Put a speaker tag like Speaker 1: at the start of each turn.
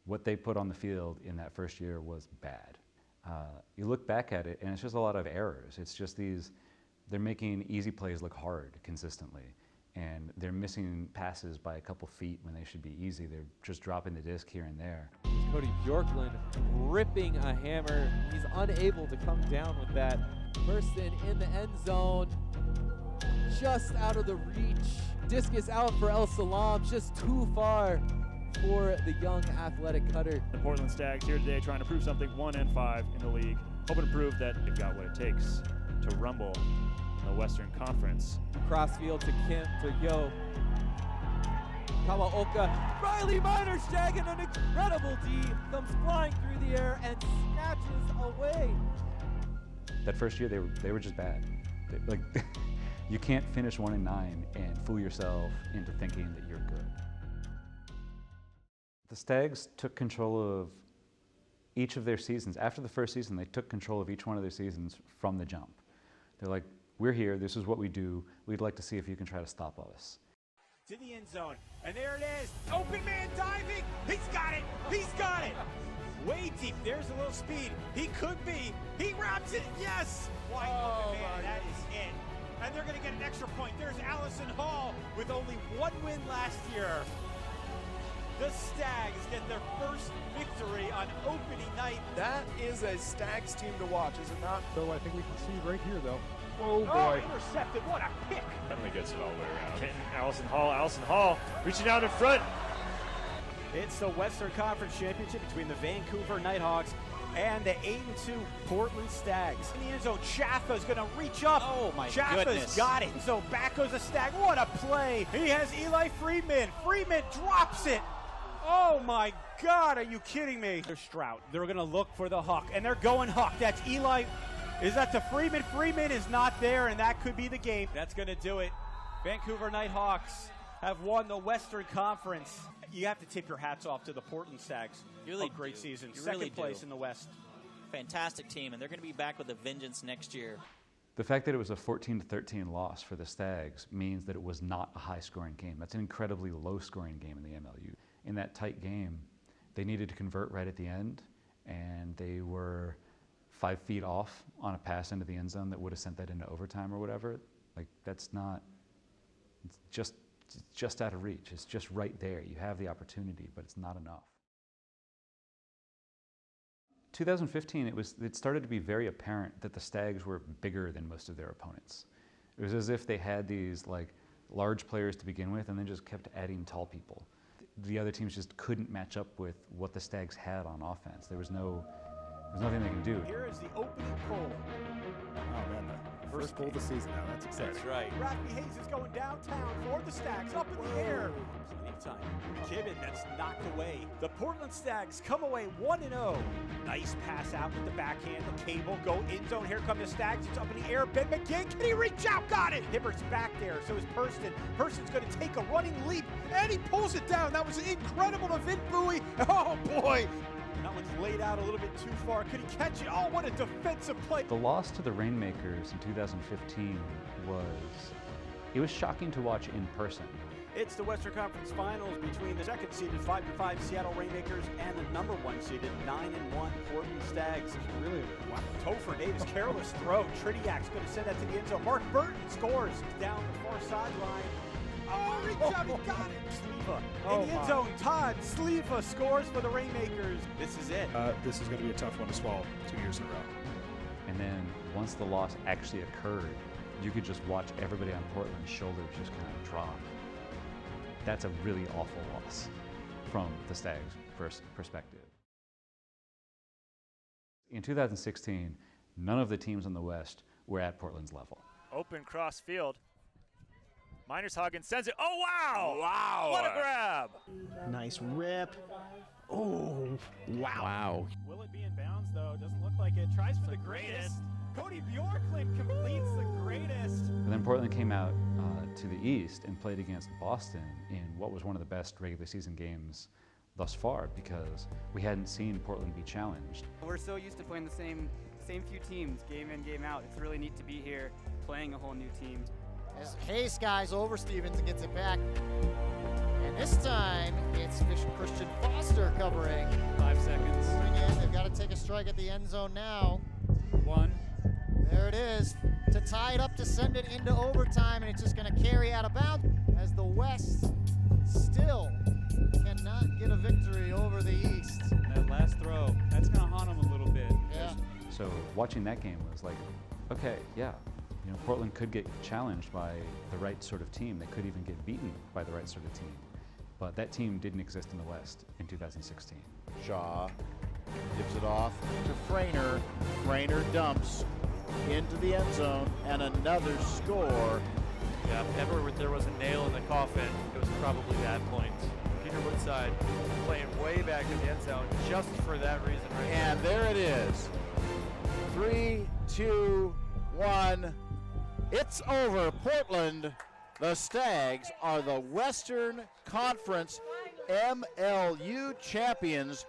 Speaker 1: What they put on the field in that first year was bad. You look back at it, and it's just a lot of errors. It's just they're making easy plays look hard consistently, and they're missing passes by a couple feet when they should be easy. They're just dropping the disc here and there.
Speaker 2: Cody Bjorklund ripping a hammer. He's unable to come down with that. Person in the end zone, just out of the reach. Discus out for El Salam, just too far for the young athletic cutter.
Speaker 3: The Portland Stags here today trying to prove something, 1-5 in the league. Hoping to prove that they've got what it takes to rumble in the Western Conference.
Speaker 2: Crossfield to Kim to Yo. Kawaoka. Riley Minor shagging an incredible D. Comes flying through the air and snatches away.
Speaker 1: That first year, they were just bad. You can't finish 1-9 and fool yourself into thinking that you're good. The Stags took control of each of their seasons. After the first season, they took control of each one of their seasons from the jump. They're like, we're here, this is what we do, we'd like to see if you can try to stop us.
Speaker 4: To the end zone, and there it is, open man diving, he's got it, he's got it! Way deep, there's a little speed, he could be, he wraps it, yes! Wide open man, that is it. And they're gonna get an extra point. There's Allison Hall with only one win last year. The Stags get their first victory on opening night.
Speaker 5: That is a Stags team to watch, is it not?
Speaker 6: So I think we can see right here, though.
Speaker 4: Oh boy. Intercepted, what a pick.
Speaker 3: Definitely gets it all the way around. Kenton, Allison Hall, reaching out in front.
Speaker 4: It's the Western Conference Championship between the Vancouver Nighthawks and the 8-2 Portland Stags. In the end zone, Jaffa's gonna reach up.
Speaker 7: Oh my
Speaker 4: Jaffa's
Speaker 7: goodness.
Speaker 4: got it. So back goes the Stag. What a play. He has Eli Freeman. Freeman drops it. Oh my God, are you kidding me? They're Strout. They're gonna look for the Huck, and they're going Huck. That's Eli. Is that to Freeman? Freeman is not there, and that could be the game. That's gonna do it. Vancouver Nighthawks have won the Western Conference. You have to tip your hats off to the Portland Stags.
Speaker 7: Really
Speaker 4: great season.
Speaker 7: You
Speaker 4: Second
Speaker 7: really
Speaker 4: place in the West.
Speaker 7: Fantastic team, and they're going to be back with a vengeance next year.
Speaker 1: The fact that it was a 14-13 loss for the Stags means that it was not a high-scoring game. That's an incredibly low-scoring game in the MLU. In that tight game, they needed to convert right at the end, and they were 5 feet off on a pass into the end zone that would have sent that into overtime or whatever. Like, that's not, it's just out of reach. It's just right there. You have the opportunity, but it's not enough. 2015, it started to be very apparent that the Stags were bigger than most of their opponents. It was as if they had these large players to begin with and then just kept adding tall people. The other teams just couldn't match up with what the Stags had on offense. There's nothing they can do.
Speaker 4: Here is the opening poll.
Speaker 6: Oh man, the first goal of the season now, that's exciting.
Speaker 7: That's right.
Speaker 4: Rafi Hayes is going downtown for the Stags, up in the air. Plenty of time. Kibben, that's knocked away. The Portland Stags come away 1-0. Nice pass out with the backhand. The cable go in zone. Here come the Stags. It's up in the air. Ben McGinn, can he reach out? Got it. Hibbert's back there. So is Perston. Perston's going to take a running leap, and he pulls it down. That was incredible to Vin Bowie. Oh boy. That one's laid out a little bit too far. Could he catch it? Oh, what a defensive play.
Speaker 1: The loss to the Rainmakers in 2015 was shocking to watch in person.
Speaker 4: It's the Western Conference Finals between the second-seeded 5-5 Seattle Rainmakers and the number 1-seeded 9-1 Portland Stags.
Speaker 6: Really,
Speaker 4: wow. Topher Davis, careless throw. Triniak's going to send that to the end zone. Mark Burton scores down the far sideline. Oh, reach out, he got it. Sleva in the end zone. Todd Sleva scores for the Rainmakers. This is it.
Speaker 6: this is going to be a tough one to swallow 2 years in a row.
Speaker 1: And then once the loss actually occurred, you could just watch everybody on Portland's shoulders just kind of drop. That's a really awful loss from the Stags' perspective. In 2016, none of the teams in the West were at Portland's level.
Speaker 3: Open cross field. Miners Hagen sends it. Oh, wow!
Speaker 4: Wow.
Speaker 3: What a grab!
Speaker 5: Nice rip. Oh, wow.
Speaker 4: Will it be in bounds, though? Doesn't look like it. Tries for the greatest. Cody Bjorklund completes the greatest.
Speaker 1: And then Portland came out to the East and played against Boston in what was one of the best regular season games thus far, because we hadn't seen Portland be challenged.
Speaker 8: We're so used to playing the same few teams, game in, game out. It's really neat to be here, playing a whole new team.
Speaker 9: As Hayes skies over Stevens and gets it back. And this time, it's It's Christian Foster covering.
Speaker 8: 5 seconds.
Speaker 9: Moving in, they've got to take a strike at the end zone now.
Speaker 8: 1.
Speaker 9: There it is, to tie it up, to send it into overtime, and it's just going to carry out of bounds as the West still cannot get a victory over the East.
Speaker 8: That last throw, that's going to haunt them a little bit.
Speaker 9: Yeah.
Speaker 1: So watching that game was like, okay, yeah, you know, Portland could get challenged by the right sort of team. They could even get beaten by the right sort of team. But that team didn't exist in the West in 2016.
Speaker 10: Shaw gives it off to Frainer. Frainer dumps into the end zone, and another score.
Speaker 11: Yeah, if ever there was a nail in the coffin, it was probably that point. Peter Woodside playing way back in the end zone just for that reason right
Speaker 10: And there it is. 3, 2, 1. It's over. Portland, the Stags, are the Western Conference MLU champions